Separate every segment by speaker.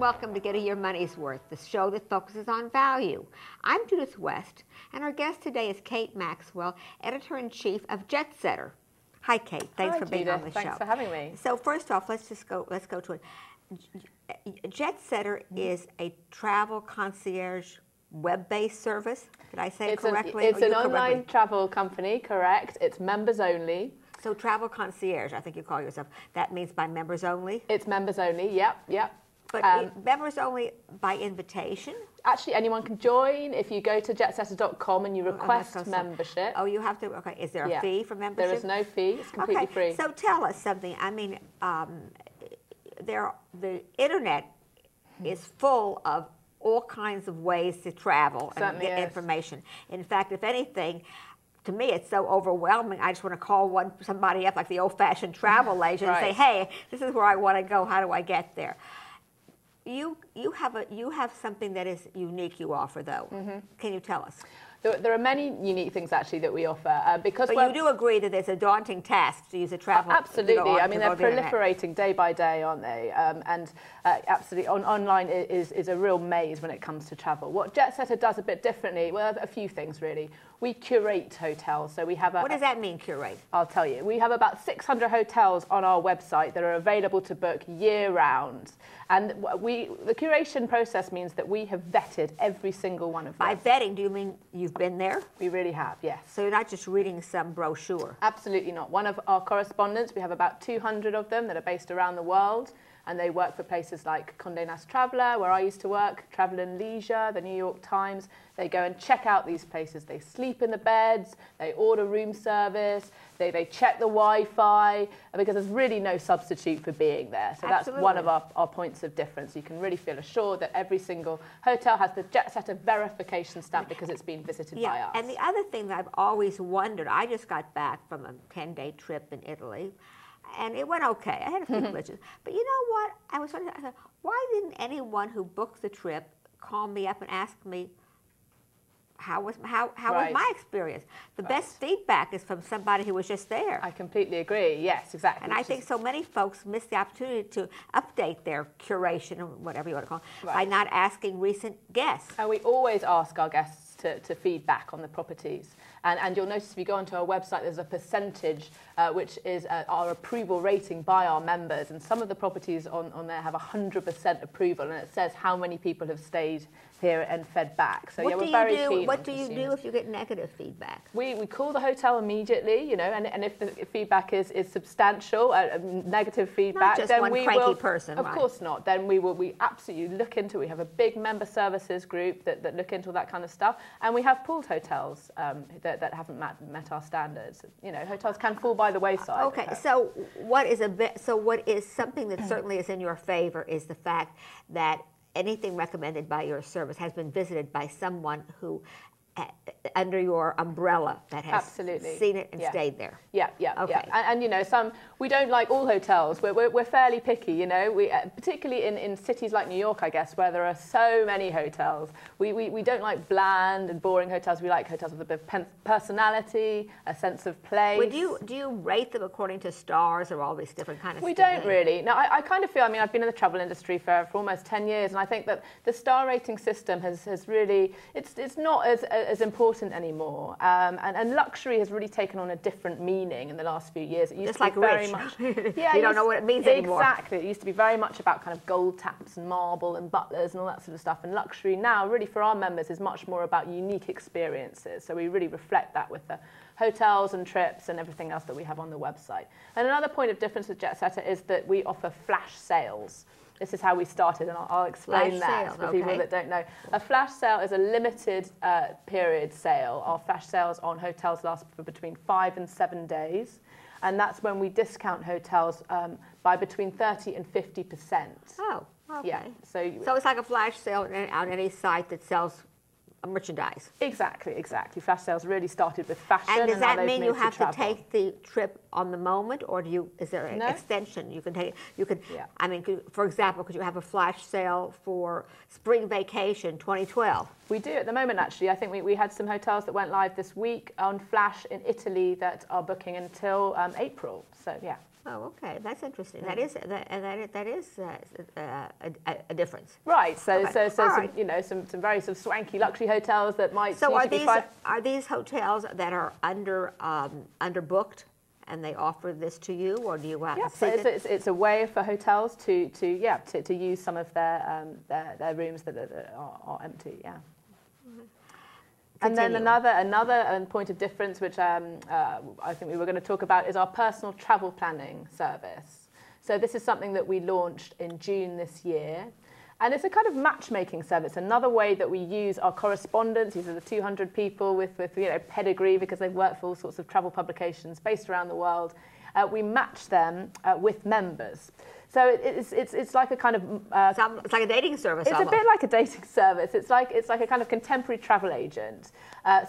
Speaker 1: welcome to Getting Your Money's Worth, the show that focuses on value. I'm Judith West, and our guest today is Kate Maxwell, Editor-in-Chief of JETSETTER. Hi, Kate. Thanks for being on the show.
Speaker 2: Thanks for having me.
Speaker 1: So first off, let's go to it. JETSETTER is a travel concierge web-based service. Did I say it correctly?
Speaker 2: It's an online travel company, correct. It's members only.
Speaker 1: So travel concierge, I think you call yourself. That means by members only?
Speaker 2: It's members only, yep.
Speaker 1: But members only by invitation?
Speaker 2: Actually, anyone can join. If you go to jetsetter.com and you request membership.
Speaker 1: Oh, you have to, okay. Is there a fee for membership?
Speaker 2: There is no fee. It's completely free.
Speaker 1: So tell us something. I mean, the internet is full of all kinds of ways to travel and get information. In fact, if anything, to me, it's so overwhelming. I just want to call somebody up, like the old-fashioned travel agent, and say, "Hey, this is where I want to go. How do I get there?" You have something that is unique. You offer, though. Can you tell us?
Speaker 2: There are many unique things actually that we offer because.
Speaker 1: But you do agree that it's a daunting task to use a travel.
Speaker 2: Absolutely. I mean, they're proliferating day by day, aren't they? Absolutely, online is a real maze when it comes to travel. What JETSETTER does a bit differently, well, a few things really. We curate hotels, so we have
Speaker 1: What does that mean, curate?
Speaker 2: I'll tell you. We have about 600 hotels on our website that are available to book year-round. And the curation process means that we have vetted every single one of them.
Speaker 1: By vetting, do you mean you've been there?
Speaker 2: We really have, yes.
Speaker 1: So you're not just reading some brochure?
Speaker 2: Absolutely not. One of our correspondents, we have about 200 of them that are based around the world, and they work for places like Condé Nast Traveler, where I used to work, Travel and Leisure, the New York Times. They go and check out these places. They sleep in the beds, they order room service, they check the Wi-Fi, because there's really no substitute for being there. So that's one of our points of difference. You can really feel assured that every single hotel has the JETSETTER verification stamp because it's been visited by us.
Speaker 1: And the other thing that I've always wondered, I just got back from a 10-day trip in Italy, and it went okay. I had a few glitches. But you know what? I was wondering, why didn't anyone who booked the trip call me up and ask me, how was my experience? The best feedback is from somebody who was just there.
Speaker 2: I completely agree. Yes, exactly.
Speaker 1: And I think so many folks miss the opportunity to update their curation, or whatever you want to call it, by not asking recent guests.
Speaker 2: And we always ask our guests to feedback on the properties. And you'll notice if you go onto our website, there's a percentage which is our approval rating by our members. And some of the properties on there have 100% approval, and it says how many people have stayed here and fed back. So we're very keen.
Speaker 1: What do you do if you get negative feedback?
Speaker 2: We call the hotel immediately, you know, and if the feedback is substantial, negative feedback,
Speaker 1: not just
Speaker 2: then
Speaker 1: one
Speaker 2: we
Speaker 1: cranky
Speaker 2: will.
Speaker 1: Person,
Speaker 2: of course not. Then we absolutely look into it. We have a big member services group that look into all that kind of stuff, and we have pooled hotels that haven't met our standards. You know, hotels can fall by the wayside.
Speaker 1: Okay, so what is something that certainly is in your favor is the fact that anything recommended by your service has been visited by someone who, under your umbrella, that has seen it and stayed there.
Speaker 2: Yeah.
Speaker 1: Okay.
Speaker 2: And you know, we don't like all hotels. We're fairly picky, you know. We particularly in cities like New York, I guess, where there are so many hotels. We don't like bland and boring hotels. We like hotels with a bit of personality, a sense of place.
Speaker 1: Well, do you rate them according to stars or all these different kind of?
Speaker 2: We don't really. No, I kind of feel. I mean, I've been in the travel industry for almost 10 years, and I think that the star rating system has really it's not as important anymore. And luxury has really taken on a different meaning in the last few years. It used
Speaker 1: Just
Speaker 2: to be
Speaker 1: like
Speaker 2: very
Speaker 1: rich.
Speaker 2: much.
Speaker 1: You don't know what it means anymore.
Speaker 2: Exactly. It used to be very much about kind of gold taps and marble and butlers and all that sort of stuff. And luxury now, really for our members, is much more about unique experiences. So we really reflect that with the hotels and trips and everything else that we have on the website. And another point of difference with JETSETTER is that we offer flash sales. This is how we started, and I'll explain that for people that don't know. A flash sale is a limited period sale. Our flash sales on hotels last for between 5 and 7 days, and that's when we discount hotels by between 30 and 50%.
Speaker 1: Oh, okay.
Speaker 2: Yeah. So
Speaker 1: it's like a flash sale on any site that sells merchandise.
Speaker 2: Exactly. Flash sales really started with fashion.
Speaker 1: And does that mean you have
Speaker 2: to
Speaker 1: take the trip on the moment, or is there an extension you can take? I mean, for example, could you have a flash sale for spring vacation 2012?
Speaker 2: We do at the moment, actually. I think we had some hotels that went live this week on flash in Italy that are booking until April. So yeah.
Speaker 1: Oh, okay, that's interesting. That is a difference.
Speaker 2: Right. So
Speaker 1: Okay.
Speaker 2: some,
Speaker 1: Right.
Speaker 2: you know, some very sort of swanky luxury hotels that might.
Speaker 1: So
Speaker 2: usually
Speaker 1: are these hotels that are underbooked, and they offer this to you, or do you have to
Speaker 2: so
Speaker 1: seek it?
Speaker 2: it's a way for hotels to use some of their rooms that are empty. Yeah. And then another point of difference, which I think we were going to talk about, is our personal travel planning service. So this is something that we launched in June this year. And it's a kind of matchmaking service, another way that we use our correspondents. These are the 200 people with pedigree, because they've worked for all sorts of travel publications based around the world. We match them with members. So it's like a kind of
Speaker 1: it's like a dating service.
Speaker 2: It's
Speaker 1: almost.
Speaker 2: a bit like a dating service. It's like a kind of contemporary travel agent.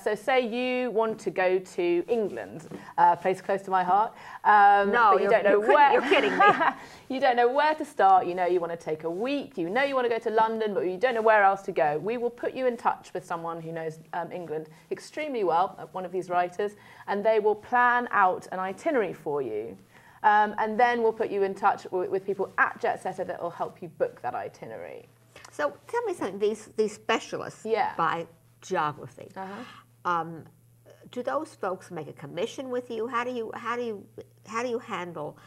Speaker 2: So say you want to go to England, a place close to my heart.
Speaker 1: No,
Speaker 2: but you don't know where.
Speaker 1: You're kidding me.
Speaker 2: You don't know where to start. You know you want to take a week. You know you want to go to London, but you don't know where else to go. We will put you in touch with someone who knows England extremely well, one of these writers, and they will plan out an itinerary for you. And then we'll put you in touch with people at JETSETTER that will help you book that itinerary.
Speaker 1: So tell me something. These specialists by geography. Do those folks make a commission with you? How do you handle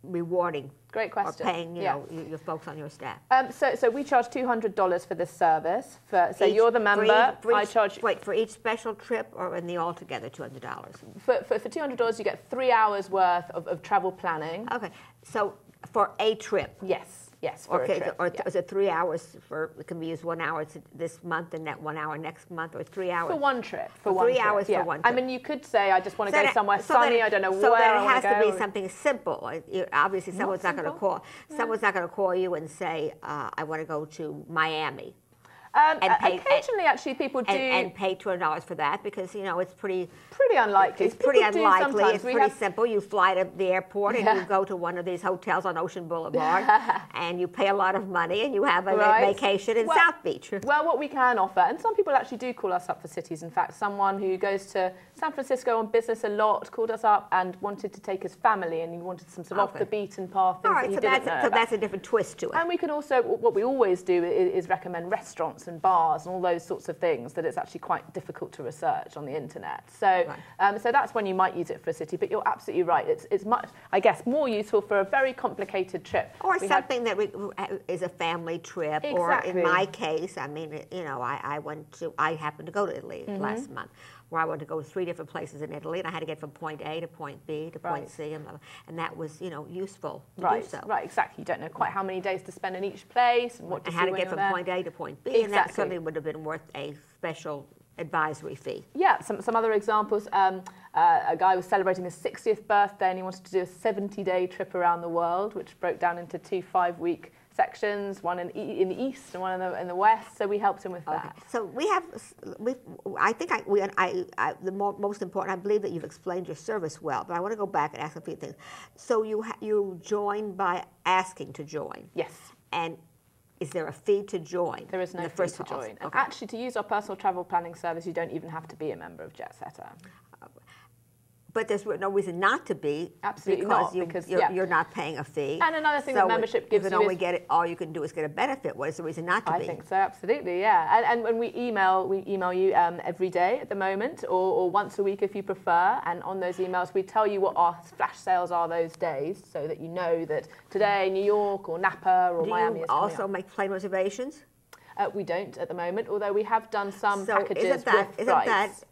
Speaker 1: rewarding?
Speaker 2: Great question.
Speaker 1: Or paying your folks on your staff?
Speaker 2: So we charge $200 for this service. You're the member. I charge.
Speaker 1: Wait, for each special trip, or in the altogether $200?
Speaker 2: For $200, you get 3 hours worth of travel planning.
Speaker 1: Okay, so for a trip.
Speaker 2: Yes, for a trip.
Speaker 1: Or is it 3 hours it can be used 1 hour this month and that 1 hour next month, or 3 hours?
Speaker 2: For one trip.
Speaker 1: For 3 hours for one trip.
Speaker 2: I mean, you could say, I just want to go somewhere sunny, I don't know where I want to go.
Speaker 1: So then it has to be something simple. Obviously, someone's not going to call. Someone's not going to call you and say, I want to go to Miami.
Speaker 2: Occasionally, actually, people do.
Speaker 1: And pay $200 for that, because, it's pretty
Speaker 2: unlikely.
Speaker 1: It's pretty unlikely. It's pretty simple. You fly to the airport and you go to one of these hotels on Ocean Boulevard and you pay a lot of money and you have a vacation in South Beach.
Speaker 2: Well, what we can offer, and some people actually do call us up for cities. In fact, someone who goes to San Francisco on business a lot called us up and wanted to take his family, and he wanted some sort of off the beaten path things that he didn't know about.
Speaker 1: That's a different twist to it.
Speaker 2: And we can also, what we always do is recommend restaurants and bars and all those sorts of things that it's actually quite difficult to research on the internet. So, so that's when you might use it for a city. But you're absolutely right. It's much, I guess, more useful for a very complicated trip.
Speaker 1: Or something that is a family trip.
Speaker 2: Exactly.
Speaker 1: Or in my case, I mean, I happened to go to Italy last month, where I wanted to go to 3 different places in Italy, and I had to get from point A to point B to point C, and that was, useful to do so.
Speaker 2: Right, exactly. You don't know quite how many days to spend in each place and what to see when you're there.
Speaker 1: And how to get from point A to point B, and that certainly would have been worth a special advisory fee.
Speaker 2: Yeah, some other examples. A guy was celebrating his 60th birthday, and he wanted to do a 70-day trip around the world, which broke down into 2 5-week sections, one in the east and one in the west. So we helped him with that.
Speaker 1: So the most important, I believe that you've explained your service well, but I want to go back and ask a few things. So you join by asking to join.
Speaker 2: Yes.
Speaker 1: And is there a fee to join?
Speaker 2: There is no fee to join. And actually, to use our personal travel planning service, you don't even have to be a member of JETSETTER.
Speaker 1: But there's no reason not to be.
Speaker 2: Absolutely
Speaker 1: because you're not paying a fee.
Speaker 2: And another thing that membership gives you is
Speaker 1: all you can do is get a benefit. What is the reason not to be?
Speaker 2: I think so, absolutely, yeah. And when we email you every day at the moment, or once a week if you prefer. And on those emails, we tell you what our flash sales are those days, so that you know that today New York or Napa or Miami is coming up.
Speaker 1: Do you also make plane reservations?
Speaker 2: We don't at the moment, although we have done some packages with flights.
Speaker 1: Isn't that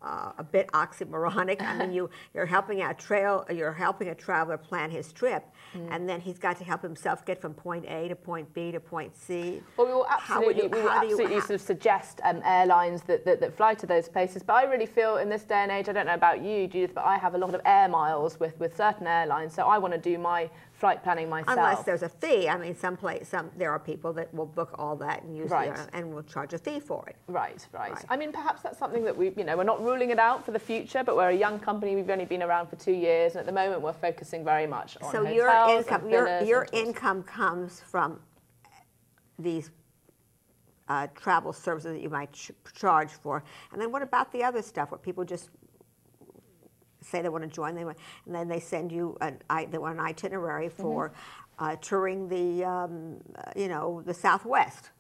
Speaker 1: a bit oxymoronic? I mean, you're helping a traveler plan his trip, and then he's got to help himself get from point A to point B to point C.
Speaker 2: Well, we will absolutely sort of suggest airlines that fly to those places. But I really feel in this day and age, I don't know about you, Judith, but I have a lot of air miles with certain airlines, so I want to do my flight planning myself.
Speaker 1: Unless there's a fee. I mean, there are people that will book all that and use and will charge a fee for it.
Speaker 2: Right. I mean, perhaps that's something that we're not ruling it out for the future, but we're a young company. We've only been around for 2 years, and at the moment we're focusing very much on hotels. So
Speaker 1: your income comes from these travel services that you might charge for, and then what about the other stuff where people just say they want to join, and then they send you an itinerary for touring the the Southwest.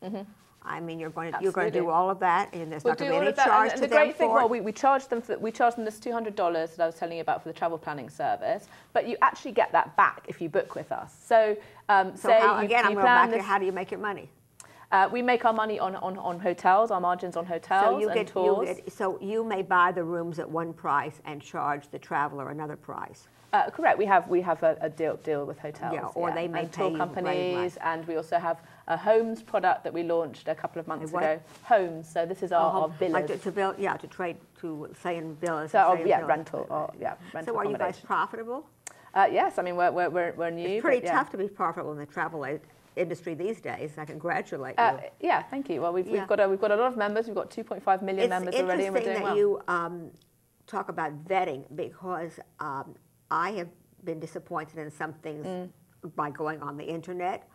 Speaker 1: I mean, you're going to do all of that, and there's not going to be any charge to them.
Speaker 2: The great thing, well, we charge them this $200 that I was telling you about for the travel planning service, but you actually get that back if you book with us. So,
Speaker 1: I'm going back to how do you make your money?
Speaker 2: We make our money on hotels, our margins on hotels and tours.
Speaker 1: So you may buy the rooms at one price and charge the traveler another price.
Speaker 2: Correct. We have a deal with hotels.
Speaker 1: Or they may
Speaker 2: and
Speaker 1: pay
Speaker 2: tour companies,
Speaker 1: right.
Speaker 2: And we also have a homes product that we launched a couple of months ago. Homes. So this is our villas.
Speaker 1: Like to build, to trade, to say in villas.
Speaker 2: So
Speaker 1: rental.
Speaker 2: Rental.
Speaker 1: So are you guys profitable?
Speaker 2: Yes. I mean we're new.
Speaker 1: It's pretty tough to be profitable in the travel industry these days. I congratulate you.
Speaker 2: Yeah, thank you. Well, we've got a lot of members. We've got 2.5 million members already, and we're doing well.
Speaker 1: It's interesting that you talk about vetting, because I have been disappointed in some things by going on the internet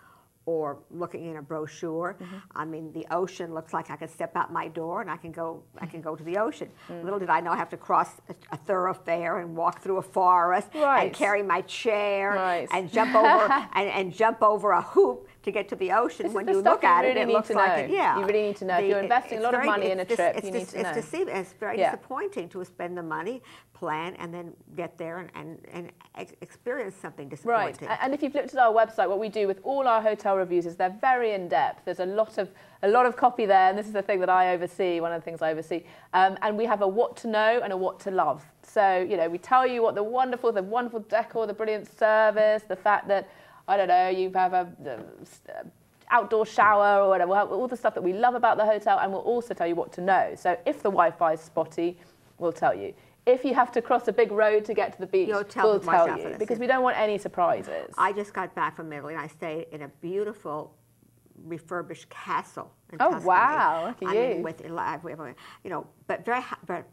Speaker 1: or looking in a brochure. I mean, the ocean looks like I can step out my door and I can go to the ocean. Little did I know I have to cross a thoroughfare and walk through a forest and carry my chair and jump over and jump over a hoop to get to the ocean. When you look at it, it looks like
Speaker 2: you really need to know. If you're investing a lot of money in a trip, you need to know.
Speaker 1: It's deceiving. It's very disappointing to spend the money, plan, and then get there and experience something disappointing.
Speaker 2: Right. And if you've looked at our website, what we do with all our hotel reviews is they're very in depth. There's a lot of copy there, and this is the thing that I oversee. One of the things I oversee, and we have a what to know and a what to love. So we tell you what the wonderful decor, the brilliant service, the fact that I don't know, you have a outdoor shower or whatever, all the stuff that we love about the hotel, and we'll also tell you what to know. So if the Wi-Fi is spotty, we'll tell you. If you have to cross a big road to get to the beach, we'll tell you, because we don't want any surprises.
Speaker 1: I just got back from Italy, and I stayed in a beautiful refurbished castle in Tuscany.
Speaker 2: Wow, look at you.
Speaker 1: With but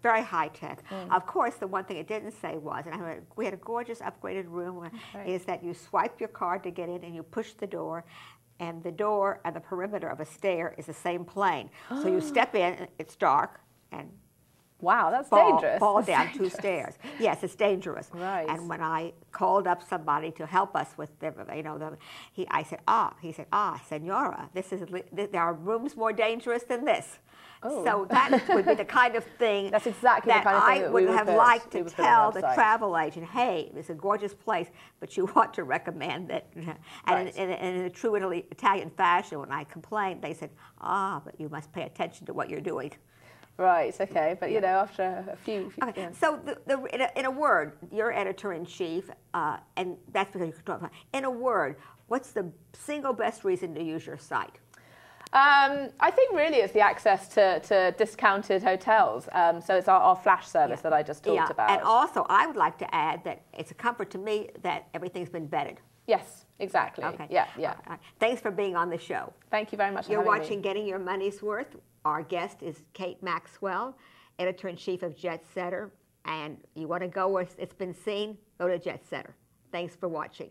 Speaker 1: very high tech. Of course, the one thing it didn't say was, and we had a gorgeous upgraded room, is that you swipe your card to get in, and you push the door, and the door and the perimeter of a stair is the same plane. So you step in, it's dark, and
Speaker 2: wow, that's dangerous.
Speaker 1: Fall down 2 stairs. Yes, it's dangerous.
Speaker 2: Right.
Speaker 1: And when I called up somebody to help us with I said, Senora, there are rooms more dangerous than this. Oh. So that would be the kind of thing
Speaker 2: that's exactly the kind of thing
Speaker 1: I would have liked to tell the travel agent. Hey, it's a gorgeous place, but you want to recommend it. And in a true Italian fashion, when I complained, they said, but you must pay attention to what you're doing.
Speaker 2: Right, okay, but after a few
Speaker 1: okay. So in a word, you're editor-in-chief, and that's because you can talk about. In a word, what's the single best reason to use your site?
Speaker 2: I think really it's the access to discounted hotels. So it's our flash service that I just talked about.
Speaker 1: And also, I would like to add that it's a comfort to me that everything's been vetted.
Speaker 2: Yes, exactly.
Speaker 1: Okay.
Speaker 2: Yeah.
Speaker 1: Thanks for being on the show.
Speaker 2: Thank you very much for
Speaker 1: having me. You're watching
Speaker 2: me.
Speaker 1: Getting Your Money's Worth. Our guest is Kate Maxwell, editor-in-chief of JETSETTER. And you want to go where it's been seen? Go to JETSETTER. Thanks for watching.